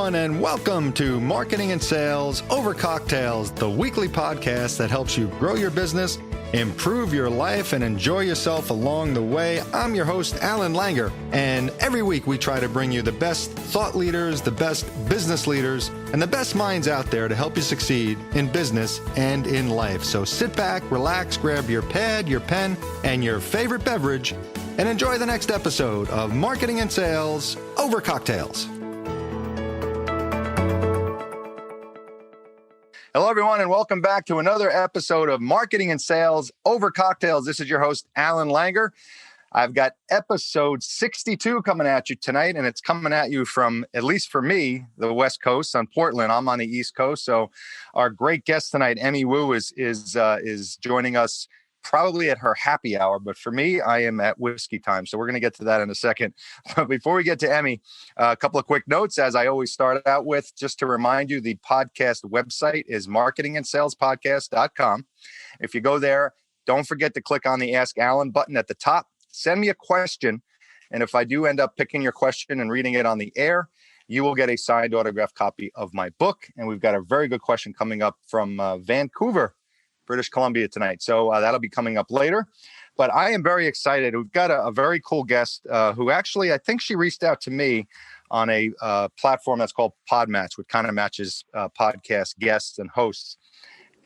everyone, and welcome to Marketing and Sales Over Cocktails, the weekly podcast that helps you grow your business, improve your life, and enjoy yourself along the way. I'm your host, Allan Langer, and every week we try to bring you the best thought leaders, the best business leaders, and the best minds out there to help you succeed in business and in life. So sit back, relax, grab your pad, your pen, and your favorite beverage, and enjoy the next episode of Marketing and Sales Over Cocktails. Hello, everyone, and welcome back to another episode of Marketing and Sales Over Cocktails. This is your host, Allan Langer. I've got episode 62 coming at you tonight, and it's coming at you from, at least for me, the West Coast on Portland. I'm on the East Coast, so our great guest tonight, Emmy Wu, is joining us probably at her happy hour, but for me, I am at whiskey time. So we're going to get to that in a second. But before we get to Emmy, a couple of quick notes, as I always start out with, just to remind you, the podcast website is marketingandsalespodcast.com. If you go there, don't forget to click on the Ask Allan button at the top. Send me a question. And if I do end up picking your question and reading it on the air, you will get a signed autographed copy of my book. And we've got a very good question coming up from Vancouver, British Columbia tonight. So that'll be coming up later. But I am very excited. We've got a very cool guest who actually, I think she reached out to me on a platform that's called Podmatch, which kind of matches podcast guests and hosts.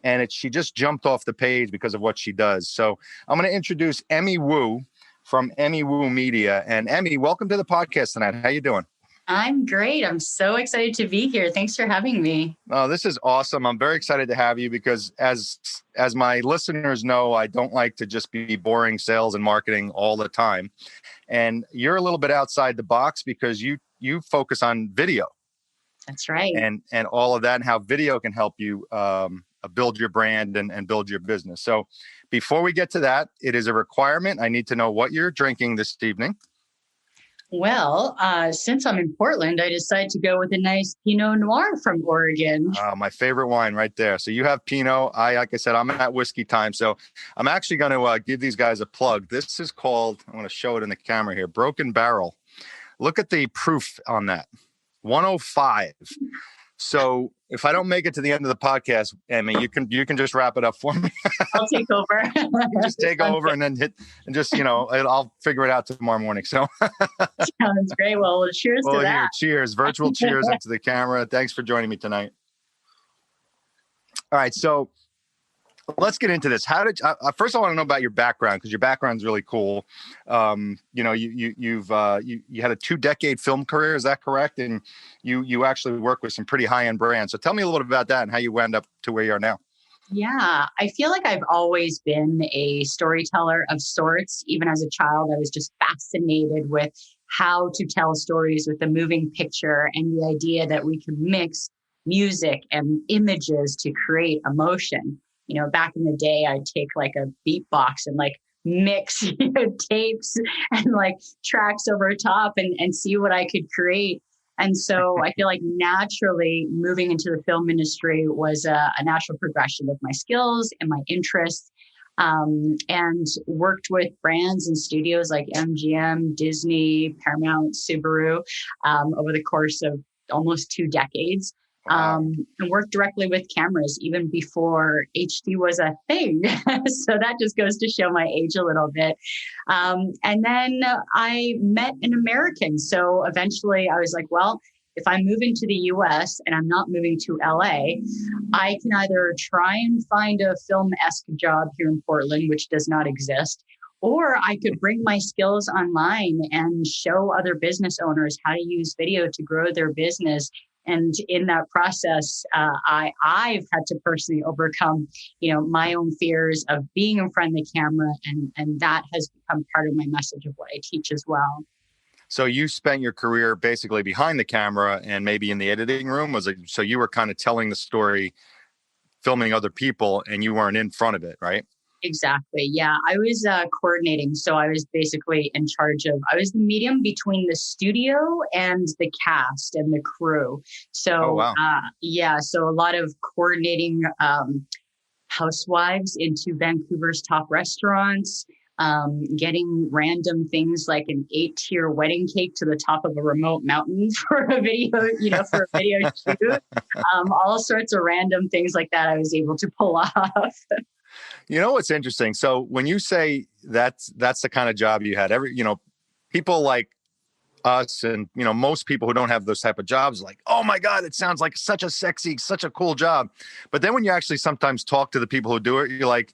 And she just jumped off the page because of what she does. So I'm going to introduce Emmy Wu from Emmy Wu Media. And Emmy, welcome to the podcast tonight. How you doing? I'm great. I'm so excited to be here. Thanks for having me. Oh, this is awesome. I'm very excited to have you because as my listeners know, I don't like to just be boring sales and marketing all the time. And you're a little bit outside the box because you focus on video. That's right. And all of that and how video can help you build your brand and build your business. So before we get to that, it is a requirement. I need to know what you're drinking this evening. Well, since I'm in Portland, I decided to go with a nice Pinot Noir from Oregon. My favorite wine right there. So you have Pinot. Like I said, I'm at whiskey time. So I'm actually going to give these guys a plug. This is called, I want to show it in the camera here, Broken Barrel. Look at the proof on that, 105. So if I don't make it to the end of the podcast, Emmy, you can just wrap it up for me. I'll take over. Just take over and then I'll figure it out tomorrow morning. So sounds great. Well, cheers to that. Cheers, virtual cheers into the camera. Thanks for joining me tonight. All right, so let's get into this. How did first I want to know about your background because your background is really cool. You had a 2-decade film career, is that correct? And you actually work with some pretty high-end brands. So tell me a little bit about that and how you wound up to where you are now. Yeah, I feel like I've always been a storyteller of sorts. Even as a child, I was just fascinated with how to tell stories with a moving picture and the idea that we could mix music and images to create emotion. You know, back in the day, I'd take like a beatbox and like mix tapes and like tracks over top and see what I could create. And so I feel like naturally moving into the film industry was a natural progression of my skills and my interests, and worked with brands and studios like MGM, Disney, Paramount, Subaru over the course of almost 2 decades. And worked directly with cameras even before HD was a thing. So that just goes to show my age a little bit. And then I met an American. So eventually I was like, well, if I'm moving to the US and I'm not moving to LA, I can either try and find a film-esque job here in Portland, which does not exist, or I could bring my skills online and show other business owners how to use video to grow their business. And in that process, I've had to personally overcome, my own fears of being in front of the camera. And that has become part of my message of what I teach as well. So you spent your career basically behind the camera and maybe in the editing room. So you were kind of telling the story, filming other people, and you weren't in front of it, right? Exactly. Yeah. I was coordinating. So I was basically in charge I was the medium between the studio and the cast and the crew. So, so a lot of coordinating housewives into Vancouver's top restaurants, getting random things like an 8-tier wedding cake to the top of a remote mountain for a video, for a video shoot. All sorts of random things like that I was able to pull off. You know what's interesting? So when you say that's the kind of job you had, people like us and, most people who don't have those type of jobs, like, oh my God, it sounds like such a cool job. But then when you actually sometimes talk to the people who do it, you're like,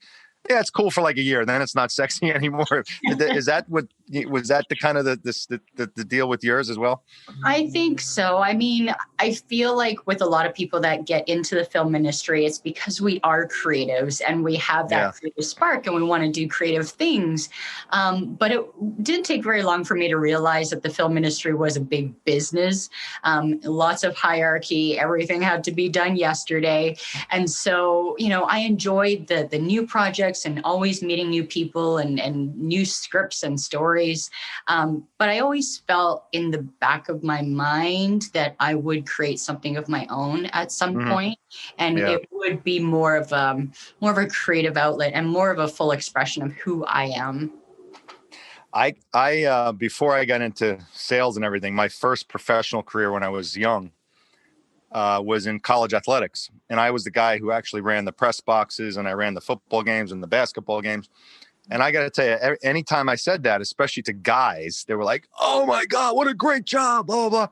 yeah, it's cool for like a year. Then it's not sexy anymore. Was that the kind of the deal with yours as well? I think so. I mean, I feel like with a lot of people that get into the film industry, it's because we are creatives and we have that creative spark and we want to do creative things. But it didn't take very long for me to realize that the film industry was a big business. Lots of hierarchy. Everything had to be done yesterday. And so, I enjoyed the new projects and always meeting new people and new scripts and stories. But I always felt in the back of my mind that I would create something of my own at some point, and it would be more of a creative outlet and more of a full expression of who I am. I before I got into sales and everything, my first professional career when I was young was in college athletics, and I was the guy who actually ran the press boxes and I ran the football games and the basketball games. And I got to tell you, anytime I said that, especially to guys, they were like, "Oh my God, what a great job!" Blah blah.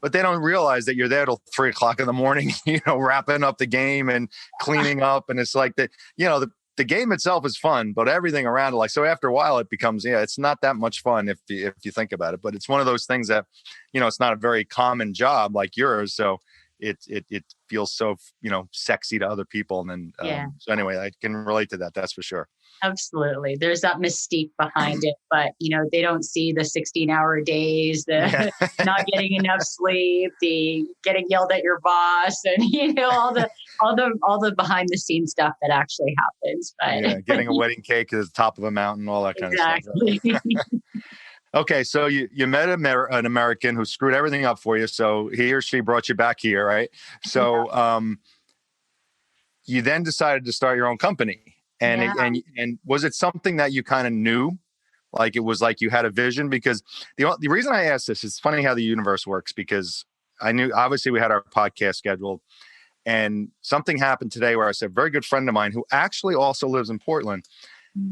But they don't realize that you're there till 3:00 in the morning, wrapping up the game and cleaning up. And it's like the game itself is fun, but everything around it, so after a while, it becomes it's not that much fun if you think about it. But it's one of those things that it's not a very common job like yours, so it feels so sexy to other people. And then so anyway, I can relate to that. That's for sure. Absolutely. There's that mystique behind it, but they don't see the 16-hour days, the not getting enough sleep, the getting yelled at your boss, and all the behind the scenes stuff that actually happens. But getting a wedding cake at the top of a mountain, all that kind of stuff. Right? Okay, so you met an American who screwed everything up for you. So he or she brought you back here, right? So you then decided to start your own company. And was it something that you kind of knew, like it was like you had a vision? Because the reason I asked this, it's funny how the universe works, because I knew obviously we had our podcast scheduled, and something happened today where I said, a very good friend of mine who actually also lives in Portland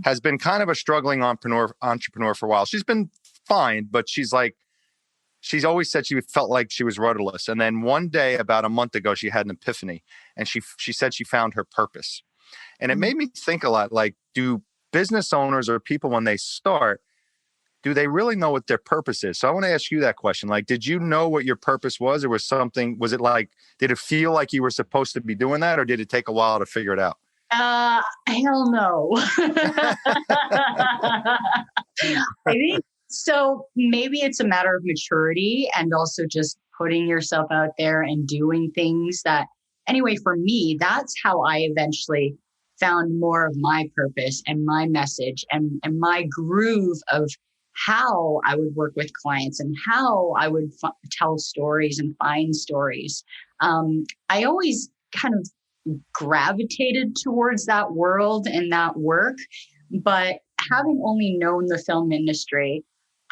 has been kind of a struggling entrepreneur for a while. She's been fine, but she's always said she felt like she was rudderless. And then one day, about a month ago, she had an epiphany, and she said she found her purpose. And it made me think a lot, like, do business owners or people when they start, do they really know what their purpose is? So I want to ask you that question. Like, did you know what your purpose was? Or was it like, did it feel like you were supposed to be doing that? Or did it take a while to figure it out? Hell no. I think so. Maybe it's a matter of maturity and also just putting yourself out there and doing things that, anyway, for me, that's how I eventually found more of my purpose and my message and my groove of how I would work with clients and how I would tell stories and find stories. I always kind of gravitated towards that world and that work, but having only known the film industry,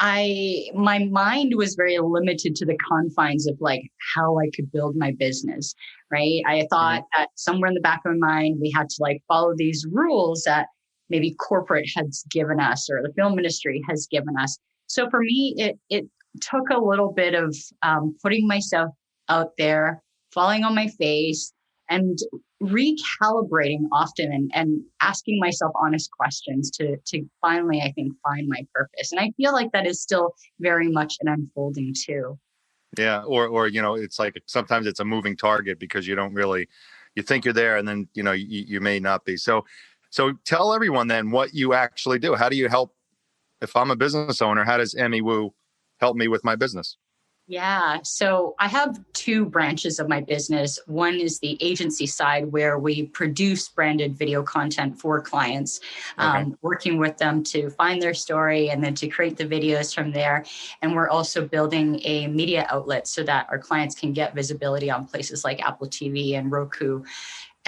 my mind was very limited to the confines of like how I could build my business, right? I thought that somewhere in the back of my mind, we had to like follow these rules that maybe corporate has given us or the film industry has given us. So for me, it took a little bit of putting myself out there, falling on my face, and recalibrating often and asking myself honest questions to finally, I think, find my purpose. And I feel like that is still very much an unfolding too. Yeah. Or it's like sometimes it's a moving target because you think you're there and then, you may not be. So tell everyone then what you actually do. How do you help? If I'm a business owner, how does Emmy Wu help me with my business? Yeah. So I have two branches of my business. One is the agency side where we produce branded video content for clients, working with them to find their story and then to create the videos from there. And we're also building a media outlet so that our clients can get visibility on places like Apple TV and Roku.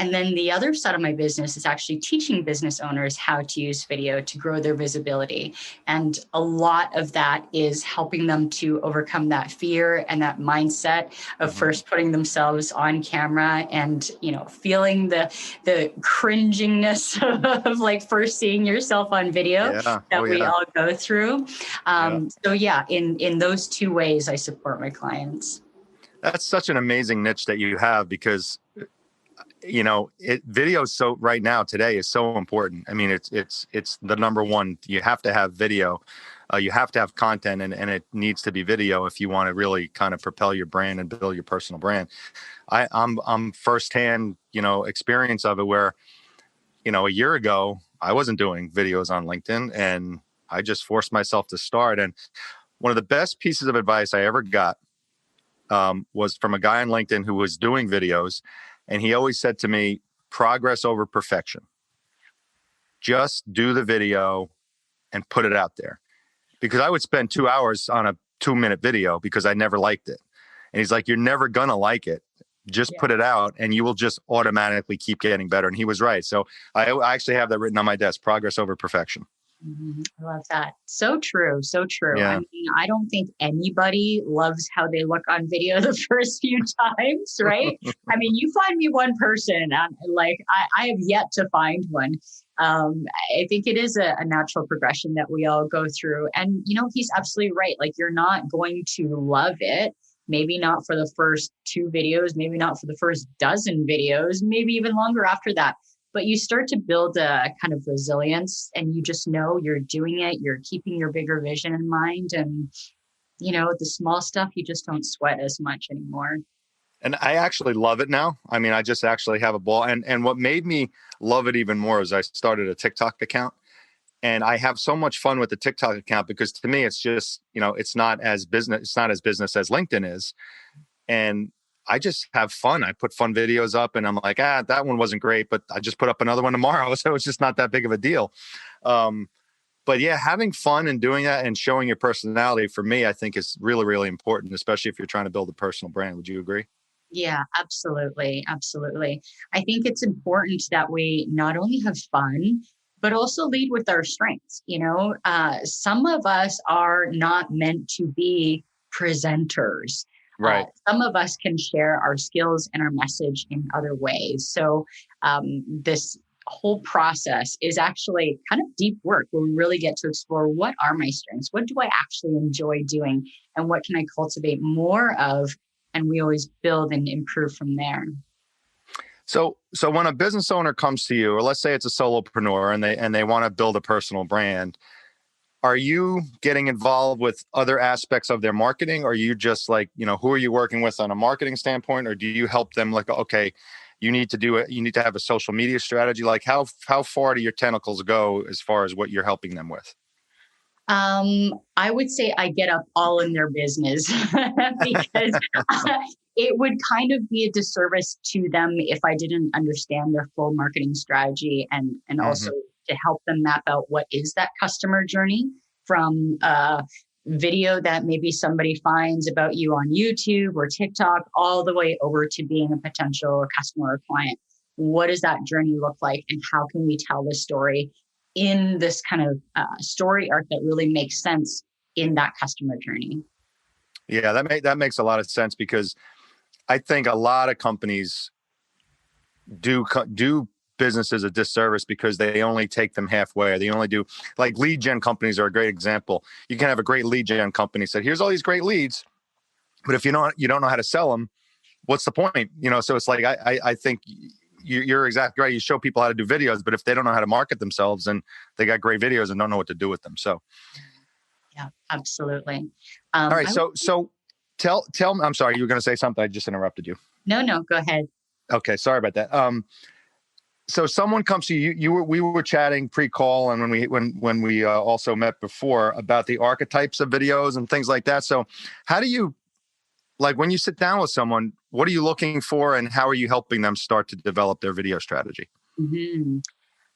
And then the other side of my business is actually teaching business owners how to use video to grow their visibility. And a lot of that is helping them to overcome that fear and that mindset of first putting themselves on camera and, feeling the cringiness of like first seeing yourself on video that we all go through. So yeah, in those two ways, I support my clients. That's such an amazing niche that you have because, video right now today is so important. I mean, it's the number one. You have to have video. You have to have content and it needs to be video if you want to really kind of propel your brand and build your personal brand. I'm firsthand, experience of it where, a year ago, I wasn't doing videos on LinkedIn and I just forced myself to start. And one of the best pieces of advice I ever got was from a guy on LinkedIn who was doing videos. And he always said to me, progress over perfection. Just do the video and put it out there. Because I would spend 2 hours on a 2-minute video because I never liked it. And he's like, you're never going to like it. Just put it out and you will just automatically keep getting better. And he was right. So I actually have that written on my desk, progress over perfection. I love that. So true. So true. Yeah. I mean, I don't think anybody loves how they look on video the first few times, right? I mean, you find me one person, I have yet to find one. I think it is a natural progression that we all go through. And, he's absolutely right. Like, you're not going to love it. Maybe not for the first 2 videos, maybe not for the first dozen videos, maybe even longer after that. But you start to build a kind of resilience and you just know you're doing it. You're keeping your bigger vision in mind. And, the small stuff, you just don't sweat as much anymore. And I actually love it now. I mean, I just actually have a ball. And what made me love it even more is I started a TikTok account. And I have so much fun with the TikTok account because to me, it's just, it's not as business as LinkedIn is. And I just have fun. I put fun videos up and I'm like, that one wasn't great, but I just put up another one tomorrow. So it's just not that big of a deal. But yeah, having fun and doing that and showing your personality for me, I think is really, really important, especially if you're trying to build a personal brand. Would you agree? Yeah, absolutely. Absolutely. I think it's important that we not only have fun, but also lead with our strengths. Some of us are not meant to be presenters. Right. Some of us can share our skills and our message in other ways. So this whole process is actually kind of deep work where we really get to explore what are my strengths? What do I actually enjoy doing? And what can I cultivate more of? And we always build and improve from there. So when a business owner comes to you, or let's say it's a solopreneur and they want to build a personal brand, are you getting involved with other aspects of their marketing? Or are you just like, who are you working with on a marketing standpoint? Or do you help them like, okay, you need to do it. You need to have a social media strategy. Like how far do your tentacles go as far as what you're helping them with? I would say I get up all in their business because it would kind of be a disservice to them if I didn't understand their full marketing strategy and also to help them map out what is that customer journey from a video that maybe somebody finds about you on YouTube or TikTok all the way over to being a potential customer or client. What does that journey look like and how can we tell the story in this kind of story arc that really makes sense in that customer journey? Yeah, that makes a lot of sense because I think a lot of companies do businesses a disservice because they only take them halfway. They only do, like, lead gen companies are a great example. You can have a great lead gen company say, here's all these great leads, but if you don't know how to sell them, what's the point? So it's like, I think you're exactly right. You show people how to do videos, but if they don't know how to market themselves and they got great videos and don't know what to do with them. So. Yeah, absolutely. All right. So tell me, I'm sorry, you were going to say something. I just interrupted you. No, go ahead. Okay. Sorry about that. So someone comes to you, we were chatting pre-call and when we also met before about the archetypes of videos and things like that. So how do you, like, when you sit down with someone, what are you looking for and how are you helping them start to develop their video strategy? Mm-hmm.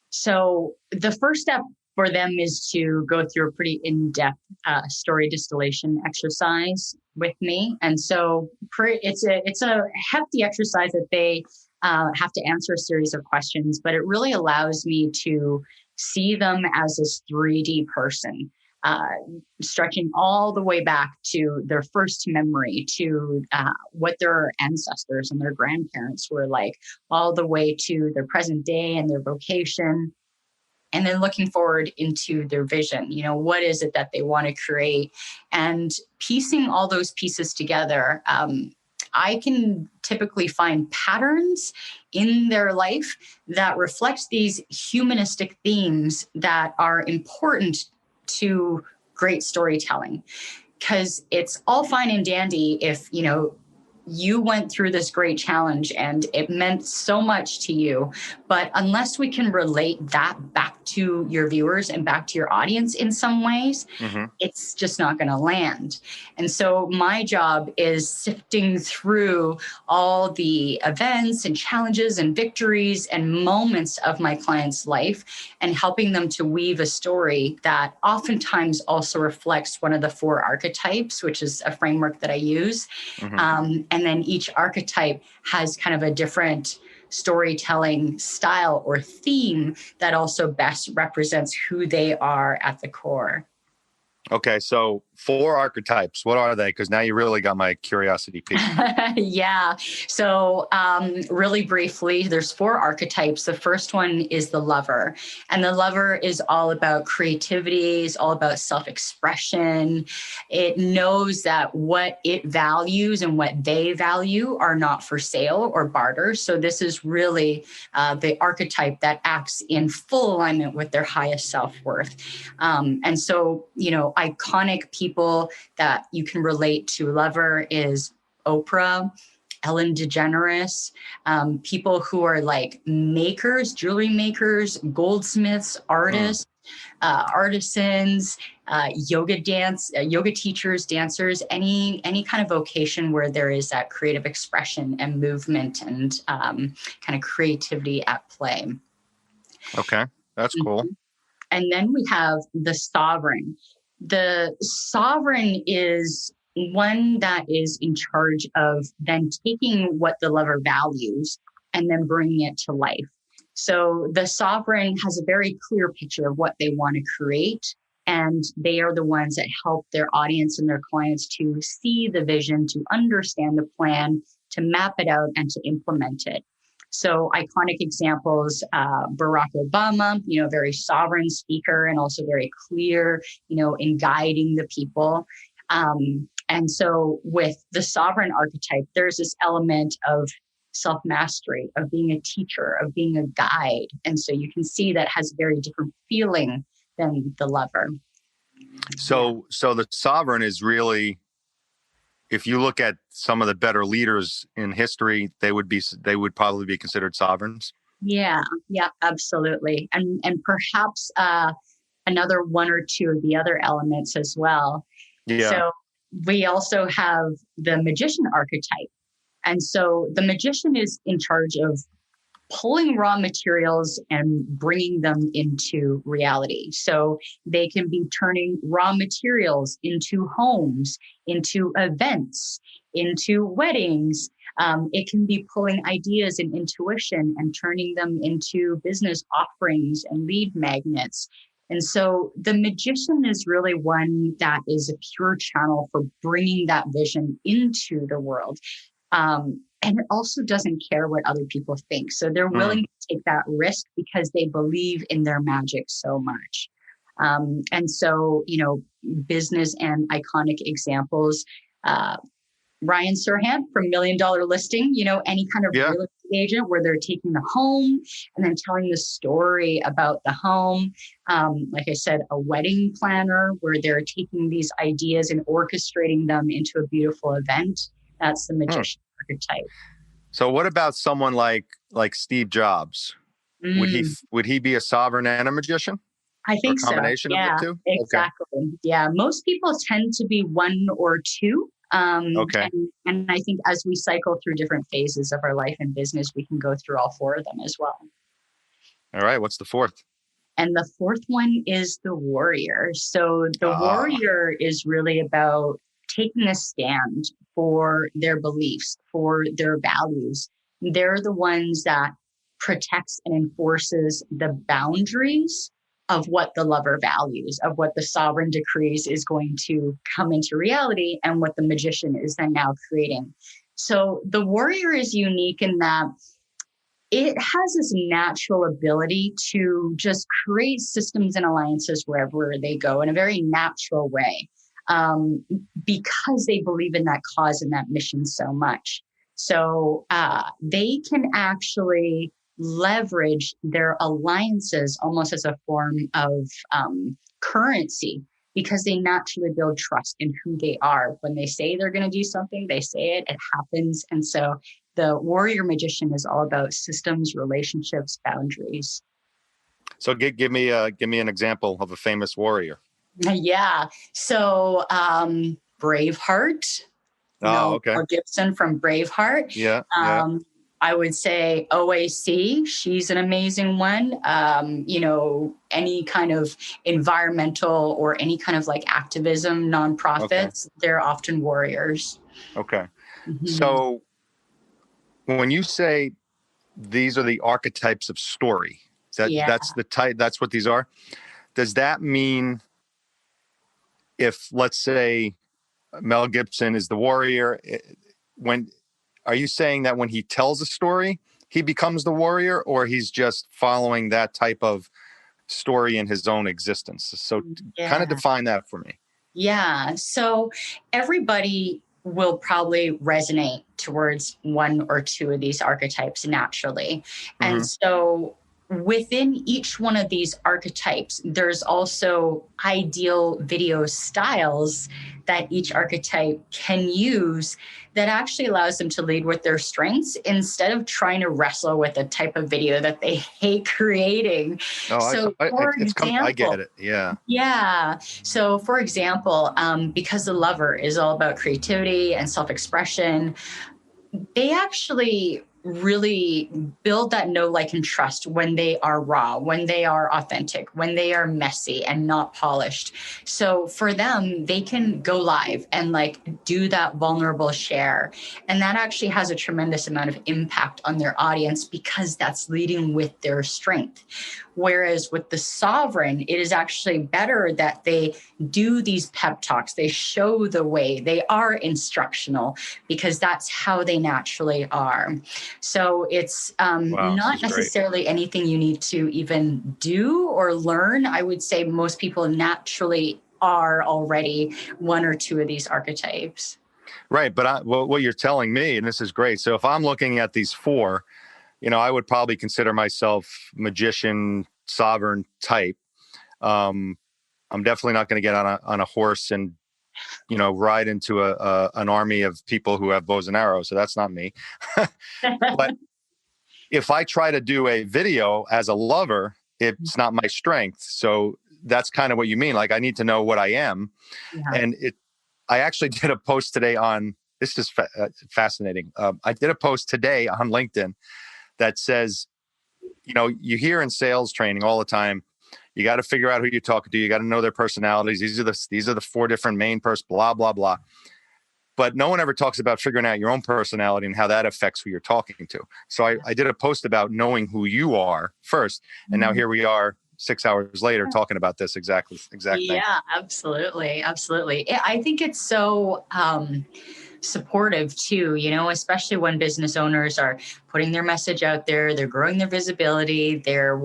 So the first step for them is to go through a pretty in-depth story distillation exercise with me. And so it's a hefty exercise that they have to answer a series of questions, but it really allows me to see them as this 3D person, stretching all the way back to their first memory, to what their ancestors and their grandparents were like, all the way to their present day and their vocation. And then looking forward into their vision, what is it that they want to create, and piecing all those pieces together. I can typically find patterns in their life that reflect these humanistic themes that are important to great storytelling. Because it's all fine and dandy if, you went through this great challenge and it meant so much to you. But unless we can relate that back to your viewers and back to your audience in some ways, it's just not going to land. And so my job is sifting through all the events and challenges and victories and moments of my client's life and helping them to weave a story that oftentimes also reflects one of the 4 archetypes, which is a framework that I use. And then each archetype has kind of a different storytelling style or theme that also best represents who they are at the core. Okay, so 4 archetypes. What are they? Because now you really got my curiosity piqued. Yeah. So really briefly, there's 4 archetypes. The first one is the lover. And the lover is all about creativity, is all about self-expression. It knows that what it values and what they value are not for sale or barter. So this is really the archetype that acts in full alignment with their highest self-worth. And so, iconic people that you can relate to lover is Oprah, Ellen DeGeneres, people who are like makers, jewelry makers, goldsmiths, artists, artisans, yoga teachers, dancers, any kind of vocation where there is that creative expression and movement and kind of creativity at play. Okay, that's cool. And then we have the sovereign. The sovereign is one that is in charge of then taking what the lover values and then bringing it to life. So the sovereign has a very clear picture of what they want to create, and they are the ones that help their audience and their clients to see the vision, to understand the plan, to map it out, and to implement it. So iconic examples, Barack Obama, very sovereign speaker and also very clear, in guiding the people. And so with the sovereign archetype, there's this element of self-mastery, of being a teacher, of being a guide. And so you can see that has a very different feeling than the lover. So the sovereign is really, if you look at some of the better leaders in history, they would probably be considered sovereigns. Yeah, absolutely. And perhaps another 1 or 2 of the other elements as well. Yeah. So we also have the magician archetype. And so the magician is in charge of pulling raw materials and bringing them into reality. So they can be turning raw materials into homes, into events, into weddings. It can be pulling ideas and intuition and turning them into business offerings and lead magnets. And so the magician is really one that is a pure channel for bringing that vision into the world. And it also doesn't care what other people think. So they're willing to take that risk because they believe in their magic so much. And so, business and iconic examples, Ryan Serhant from $1 Million Listing, any kind of real estate agent where they're taking the home and then telling the story about the home. Like I said, a wedding planner where they're taking these ideas and orchestrating them into a beautiful event. That's the magician archetype. So what about someone like Steve Jobs? Would he be a sovereign and a magician? I think so. Combination of the two? Exactly. Okay. Yeah. Most people tend to be 1 or 2. Okay. And I think as we cycle through different phases of our life and business, we can go through all 4 of them as well. All right. What's the 4th? And the 4th one is the warrior. So the warrior is really about taking a stand for their beliefs, for their values, they're the ones that protects and enforces the boundaries of what the lover values, of what the sovereign decrees is going to come into reality, and what the magician is then now creating. So the warrior is unique in that it has this natural ability to just create systems and alliances wherever they go in a very natural way, because they believe in that cause and that mission so much. So they can actually leverage their alliances almost as a form of currency, because they naturally build trust in who they are. When they say they're going to do something, they say it happens. And so the warrior magician is all about systems, relationships, boundaries. So give me an example of a famous warrior. Yeah. So Braveheart. Okay. Mel Gibson from Braveheart. Yeah. I would say OAC, she's an amazing one. Any kind of environmental or any kind of like activism, nonprofits, they're often warriors. Okay. Mm-hmm. So when you say these are the archetypes of story, that's the type, that's what these are. Does that mean if, let's say, Mel Gibson is the warrior, are you saying that when he tells a story, he becomes the warrior, or he's just following that type of story in his own existence? So kind of define that for me. Yeah. So everybody will probably resonate towards one or two of these archetypes naturally. Mm-hmm. And so within each one of these archetypes, there's also ideal video styles that each archetype can use that actually allows them to lead with their strengths instead of trying to wrestle with a type of video that they hate creating. I get it. Yeah. Yeah. So for example, because the lover is all about creativity and self-expression, they actually really build that know, like, and trust when they are raw, when they are authentic, when they are messy and not polished. So for them, they can go live and like do that vulnerable share. And that actually has a tremendous amount of impact on their audience because that's leading with their strength. Whereas with the sovereign, it is actually better that they do these pep talks. They show the way. They are instructional because that's how they naturally are. So it's not necessarily anything you need to even do or learn. I would say most people naturally are already one or two of these archetypes. Right. But what you're telling me, and this is great. So if I'm looking at these four, I would probably consider myself magician, sovereign type. I'm definitely not going to get on a horse and, ride into an army of people who have bows and arrows. So that's not me. But if I try to do a video as a lover, it's not my strength. So that's kind of what you mean. Like, I need to know what I am. Yeah. And I actually did a post today on, this is fascinating. I did a post today on LinkedIn that says, you hear in sales training all the time, you got to figure out who you're talking to. You got to know their personalities. These are the four different main blah, blah, blah. But no one ever talks about figuring out your own personality and how that affects who you're talking to. So I did a post about knowing who you are first. And now here we are 6 hours later talking about this exact thing. Yeah, absolutely. Absolutely. I think it's so supportive too, especially when business owners are putting their message out there, they're growing their visibility, they're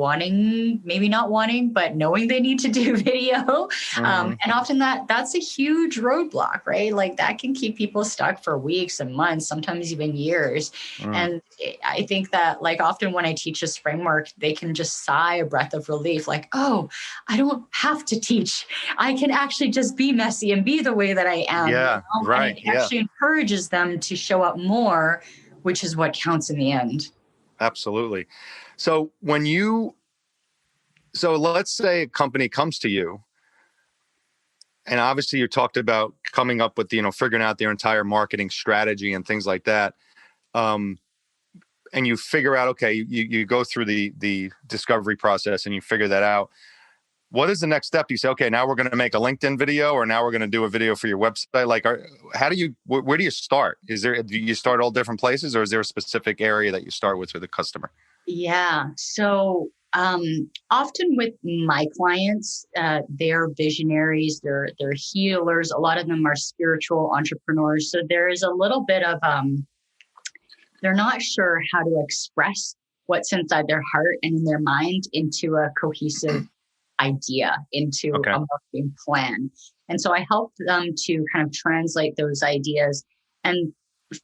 maybe not wanting, but knowing they need to do video. Mm-hmm. And often that's a huge roadblock, right? Like that can keep people stuck for weeks and months, sometimes even years. Mm. And I think that like often when I teach this framework, they can just sigh a breath of relief, like, oh, I don't have to teach. I can actually just be messy and be the way that I am. Yeah, right. And it actually encourages them to show up more, which is what counts in the end. Absolutely. So let's say a company comes to you, and obviously you talked about coming up with, figuring out their entire marketing strategy and things like that. And you figure out, okay, you go through the discovery process and you figure that out. what is the next step? Do you say, okay, now we're going to make a LinkedIn video, or now we're going to do a video for your website? Like, where do you start? Do you start all different places, or is there a specific area that you start with the customer? Yeah. So often with my clients, they're visionaries, they're healers. A lot of them are spiritual entrepreneurs. So there is a little bit of they're not sure how to express what's inside their heart and in their mind into a cohesive idea, into a marketing plan. And so I help them to kind of translate those ideas. And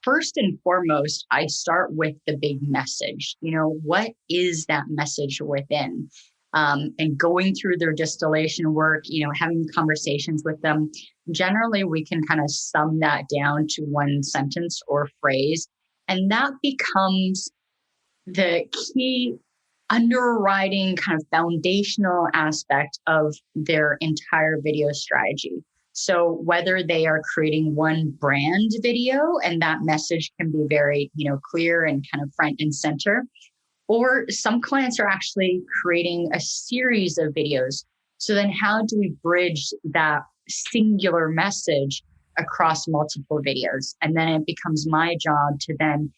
first and foremost, I start with the big message. What is that message within? And going through their distillation work, having conversations with them. Generally, we can kind of sum that down to one sentence or phrase. And that becomes the key underwriting kind of foundational aspect of their entire video strategy. So whether they are creating one brand video and that message can be very, clear and kind of front and center, or some clients are actually creating a series of videos. So then how do we bridge that singular message across multiple videos? And then it becomes my job to then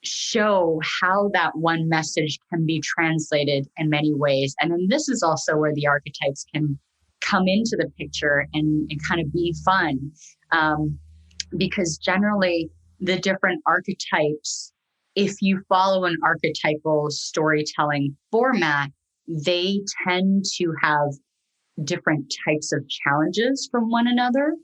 show how that one message can be translated in many ways. And then this is also where the archetypes can come into the picture and kind of be fun. Because generally the different archetypes, if you follow an archetypal storytelling format, they tend to have different types of challenges from one another.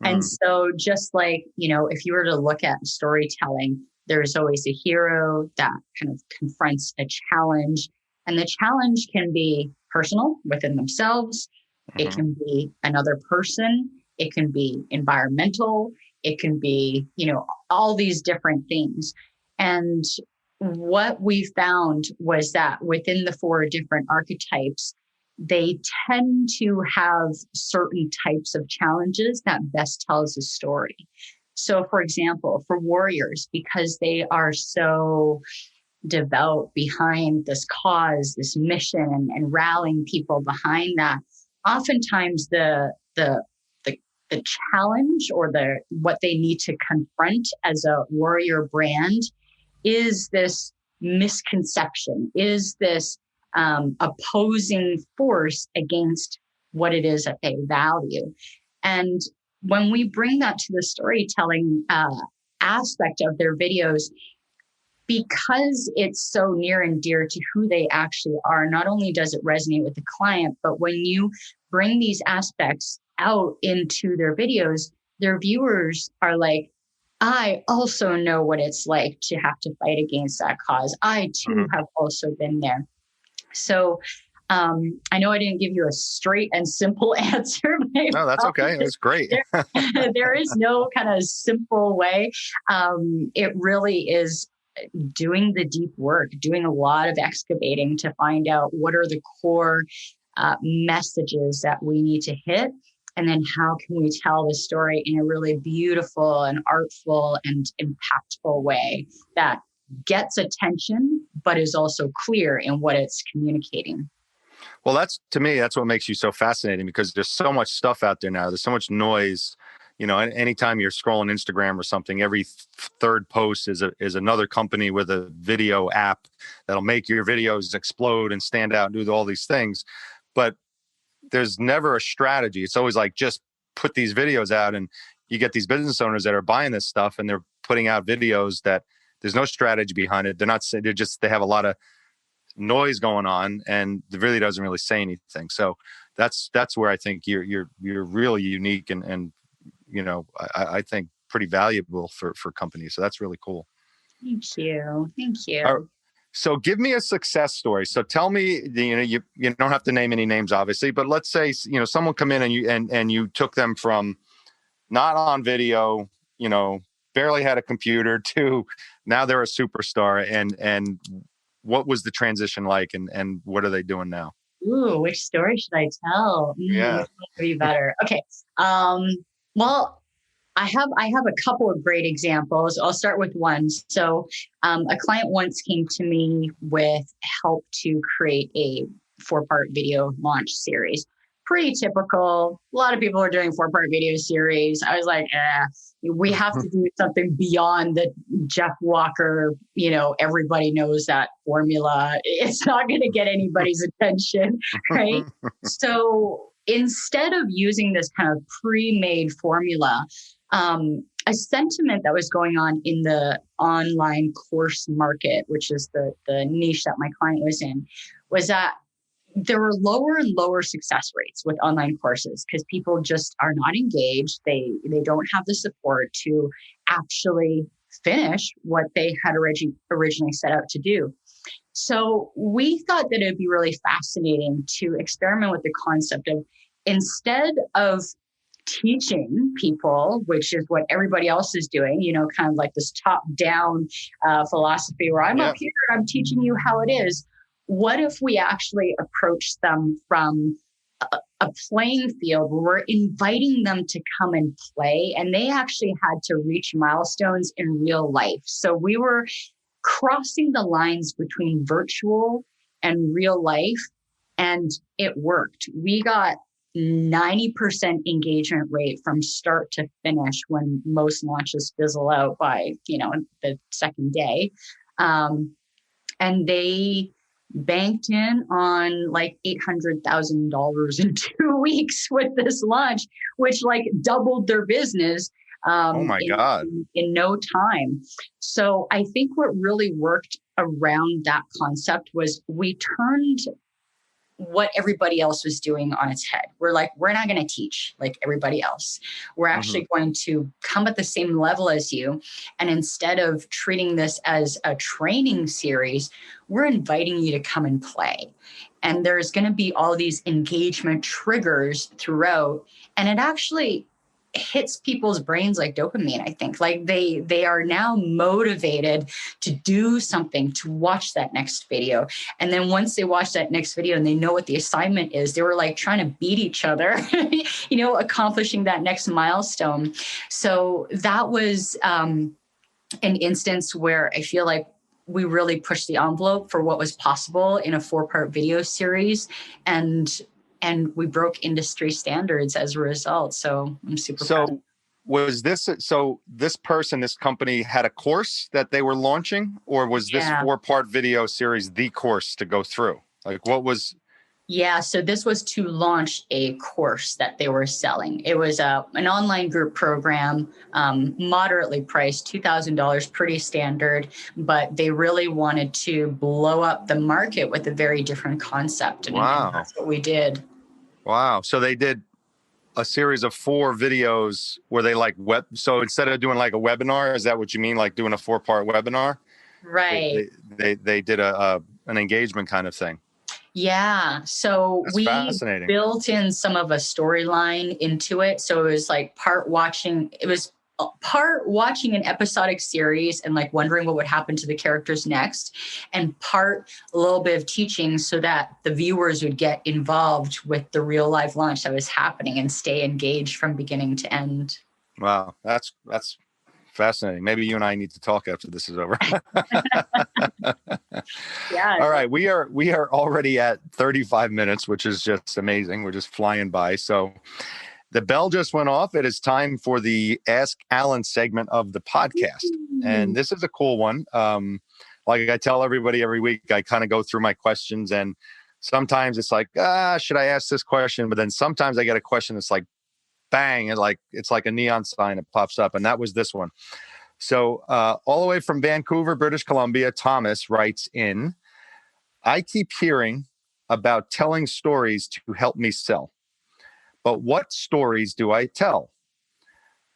And so just like, if you were to look at storytelling, there's always a hero that kind of confronts a challenge. And the challenge can be personal within themselves. It can be another person. It can be environmental. It can be, all these different things. And what we found was that within the 4 different archetypes, they tend to have certain types of challenges that best tells a story. So, for example, for warriors, because they are so devout behind this cause, this mission, and rallying people behind that, oftentimes the challenge or what they need to confront as a warrior brand is this misconception, is this opposing force against what it is that they value. And when we bring that to the storytelling aspect of their videos, because it's so near and dear to who they actually are, not only does it resonate with the client, but when you bring these aspects out into their videos, their viewers are like, I also know what it's like to have to fight against that cause. I too have also been there. So I know I didn't give you a straight and simple answer. No, that's okay. That's great. There is no kind of simple way. It really is doing the deep work, doing a lot of excavating to find out what are the core messages that we need to hit. And then how can we tell the story in a really beautiful and artful and impactful way that gets attention, but is also clear in what it's communicating. Well, to me, that's what makes you so fascinating, because there's so much stuff out there now. There's so much noise. Anytime you're scrolling Instagram or something, every third post is another company with a video app that'll make your videos explode and stand out and do all these things. But there's never a strategy. It's always like, just put these videos out, and you get these business owners that are buying this stuff and they're putting out videos that there's no strategy behind it. They have a lot of noise going on, and it really doesn't really say anything. So that's where I think you're really unique and I think pretty valuable for companies. So that's really cool. Thank you. So give me a success story. So tell me, you don't have to name any names, obviously, but let's say, someone come in and you took them from not on video, barely had a computer, to now they're a superstar. And what was the transition like, and what are they doing now? Ooh, which story should I tell? Yeah. Which one would be better? Okay. Well, I have a couple of great examples. I'll start with one. So a client once came to me with help to create a 4-part video launch series. Pretty typical. A lot of people are doing 4-part video series. I was like, we have to do something beyond the Jeff Walker, everybody knows that formula. It's not going to get anybody's attention, right? So instead of using this kind of pre-made formula, a sentiment that was going on in the online course market, which is the niche that my client was in, was that there were lower and lower success rates with online courses because people just are not engaged. They don't have the support to actually finish what they had originally set out to do. So we thought that it'd be really fascinating to experiment with the concept of, instead of teaching people, which is what everybody else is doing, kind of like this top-down philosophy where I'm up here, I'm teaching you how it is. What if we actually approach them from a playing field where we're inviting them to come and play, and they actually had to reach milestones in real life? So we were crossing the lines between virtual and real life, and it worked. We got 90% engagement rate from start to finish when most launches fizzle out by, the second day. And they banked in on like $800,000 in 2 weeks with this launch, which like doubled their business. Oh my God. In no time. So I think what really worked around that concept was we turned what everybody else was doing on its head. We're like, we're not going to teach like everybody else. We're actually going to come at the same level as you. And instead of treating this as a training series, we're inviting you to come and play. And there's going to be all these engagement triggers throughout. And it actually hits people's brains like dopamine, I think. Like they are now motivated to do something, to watch that next video. And then once they watch that next video and they know what the assignment is, they were like trying to beat each other, accomplishing that next milestone. So that was an instance where I feel like we really pushed the envelope for what was possible in a 4-part video series. And we broke industry standards as a result. So I'm super proud. So this company had a course that they were launching, or was this 4-part video series the course to go through? Like what was? Yeah, so this was to launch a course that they were selling. It was an online group program, moderately priced, $2,000, pretty standard, but they really wanted to blow up the market with a very different concept. And that's what we did. Wow. So they did a series of 4 videos where they like so instead of doing like a webinar, is that what you mean? Like doing a 4-part webinar? Right. They did an engagement kind of thing. Yeah. So we built in some of a storyline into it. So it was like part watching an episodic series and like wondering what would happen to the characters next, and part a little bit of teaching so that the viewers would get involved with the real life launch that was happening and stay engaged from beginning to end. Wow. That's fascinating. Maybe you and I need to talk after this is over. Yeah. All right. We are already at 35 minutes, which is just amazing. We're just flying by. So the bell just went off. It is time for the Ask Allan segment of the podcast. And this is a cool one. Like I tell everybody every week, I kind of go through my questions, and sometimes it's like, should I ask this question? But then sometimes I get a question that's like, bang, and like it's like a neon sign that pops up. And that was this one. So all the way from Vancouver, British Columbia, Thomas writes in, I keep hearing about telling stories to help me sell. But what stories do I tell?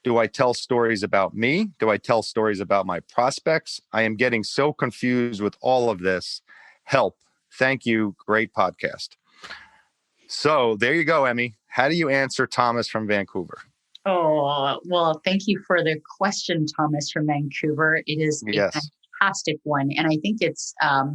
Do I tell stories about me? Do I tell stories about my prospects? I am getting so confused with all of this. Help. Thank you. Great podcast. So there you go, Emmy. How do you answer Thomas from Vancouver? Oh, well, thank you for the question, Thomas from Vancouver. It is a fantastic one. And I think it's a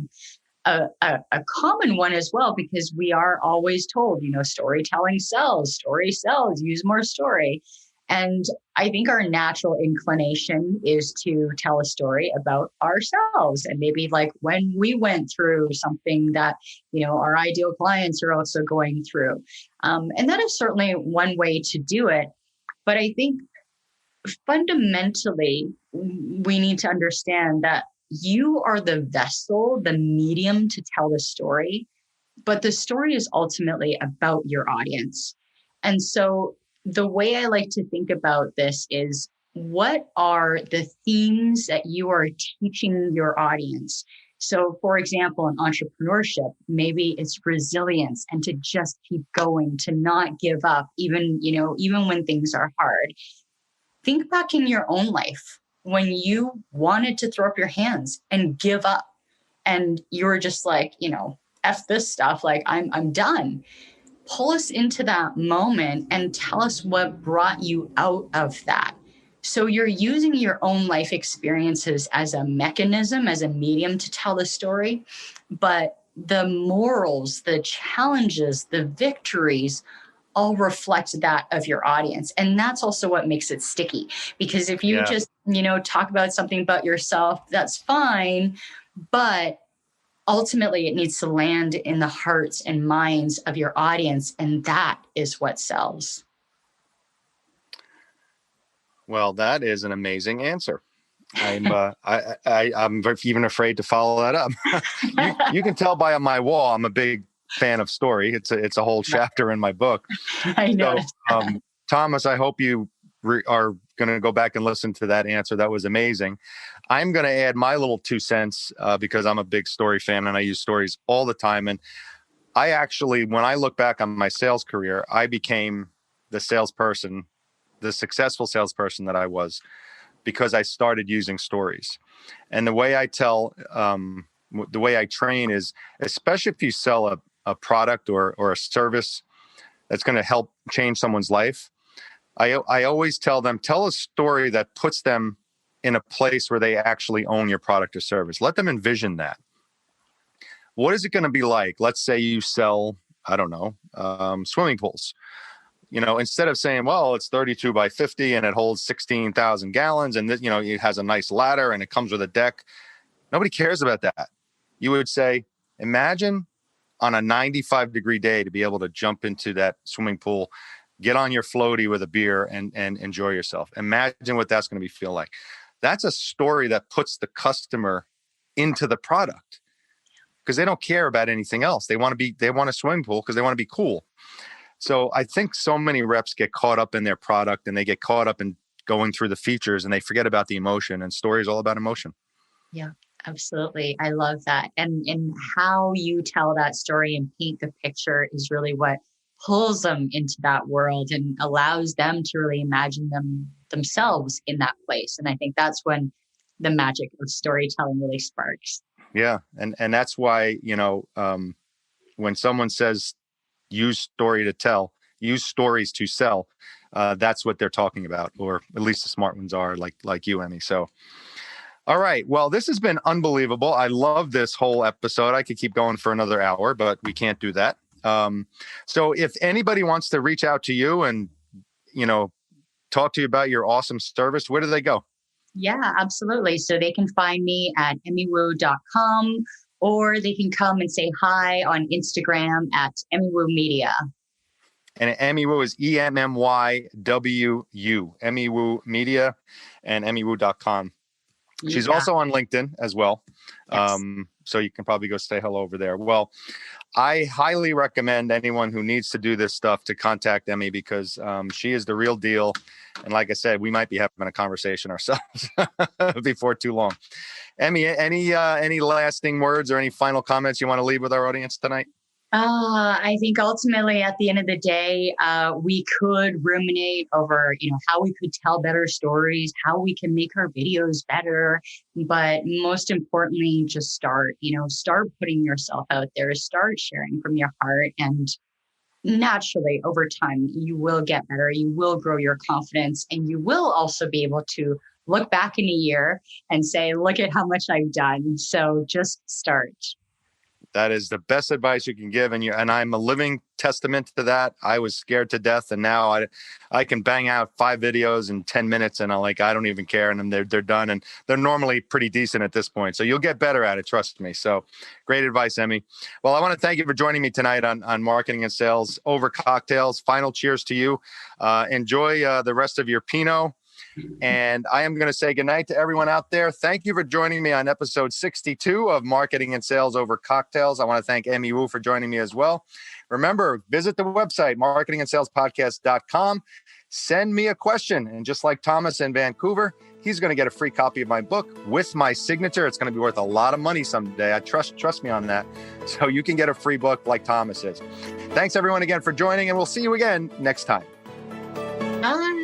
common one as well, because we are always told, storytelling sells, story sells, use more story. And I think our natural inclination is to tell a story about ourselves and maybe like when we went through something that, our ideal clients are also going through. And that is certainly one way to do it. But I think fundamentally, we need to understand that you are the vessel, the medium to tell the story, but the story is ultimately about your audience. And so the way I like to think about this is, what are the themes that you are teaching your audience? So, for example, in entrepreneurship, maybe it's resilience and to just keep going, to not give up, even when things are hard. Think back in your own life when you wanted to throw up your hands and give up, and you were just like, F this stuff, like I'm done. Pull us into that moment and tell us what brought you out of that. So you're using your own life experiences as a mechanism, as a medium to tell the story, but the morals, the challenges, the victories all reflect that of your audience. And that's also what makes it sticky. Because if you just, talk about something about yourself, that's fine. But ultimately, it needs to land in the hearts and minds of your audience. And that is what sells. Well, that is an amazing answer. I'm even afraid to follow that up. you can tell by my wall, I'm a big fan of story. It's a whole chapter in my book. I know. So, Thomas, I hope you are going to go back and listen to that answer. That was amazing. I'm going to add my little 2 cents because I'm a big story fan and I use stories all the time. And I actually, when I look back on my sales career, I became the salesperson, the successful salesperson that I was, because I started using stories. And the way I tell, the way I train is, especially if you sell a product or a service that's going to help change someone's life, I always tell them, tell a story that puts them in a place where they actually own your product or service. Let them envision that. What is it going to be like? Let's say you sell, I don't know, swimming pools. Instead of saying, well, it's 32 by 50 and it holds 16,000 gallons and it has a nice ladder and it comes with a deck. Nobody cares about that. You would say, imagine on a 95-degree day to be able to jump into that swimming pool, get on your floaty with a beer and enjoy yourself. Imagine what that's going to feel like. That's a story that puts the customer into the product because they don't care about anything else. They want a swimming pool because they want to be cool. So I think so many reps get caught up in their product and they get caught up in going through the features and they forget about the emotion, and story is all about emotion. Yeah, absolutely. I love that. And how you tell that story and paint the picture is really what pulls them into that world and allows them to really imagine themselves in that place. And I think that's when the magic of storytelling really sparks. Yeah. And that's why, when someone says, use story to tell, use stories to sell. That's what they're talking about, or at least the smart ones are, like you, Emmy. So, all right. Well, this has been unbelievable. I love this whole episode. I could keep going for another hour, but we can't do that. So if anybody wants to reach out to you and, talk to you about your awesome service, where do they go? Yeah, absolutely. So they can find me at emmywu.com, or they can come and say hi on Instagram at Emmy Wu Media. And Emmy Wu is EMMYWU, Emmy Wu Media, and emmywu.com. She's also on LinkedIn as well. Yes. So you can probably go say hello over there. Well, I highly recommend anyone who needs to do this stuff to contact Emmy because she is the real deal. And like I said, we might be having a conversation ourselves before too long. Emmy, any lasting words or any final comments you want to leave with our audience tonight? I think ultimately at the end of the day, we could ruminate over, how we could tell better stories, how we can make our videos better. But most importantly, just start putting yourself out there, start sharing from your heart. And naturally, over time, you will get better. You will grow your confidence, and you will also be able to look back in a year and say, look at how much I've done. So just start. That is the best advice you can give. And I'm a living testament to that. I was scared to death. And now I can bang out 5 videos in 10 minutes and I don't even care. And they're done. And they're normally pretty decent at this point. So you'll get better at it. Trust me. So great advice, Emmy. Well, I want to thank you for joining me tonight on Marketing and Sales Over Cocktails. Final cheers to you. Enjoy the rest of your Pinot. And I am going to say goodnight to everyone out there. Thank you for joining me on episode 62 of Marketing and Sales Over Cocktails. I want to thank Emmy Wu for joining me as well. Remember, visit the website, marketingandsalespodcast.com. Send me a question. And just like Thomas in Vancouver, he's going to get a free copy of my book with my signature. It's going to be worth a lot of money someday. I trust me on that. So you can get a free book like Thomas is. Thanks everyone again for joining, and we'll see you again next time. Bye.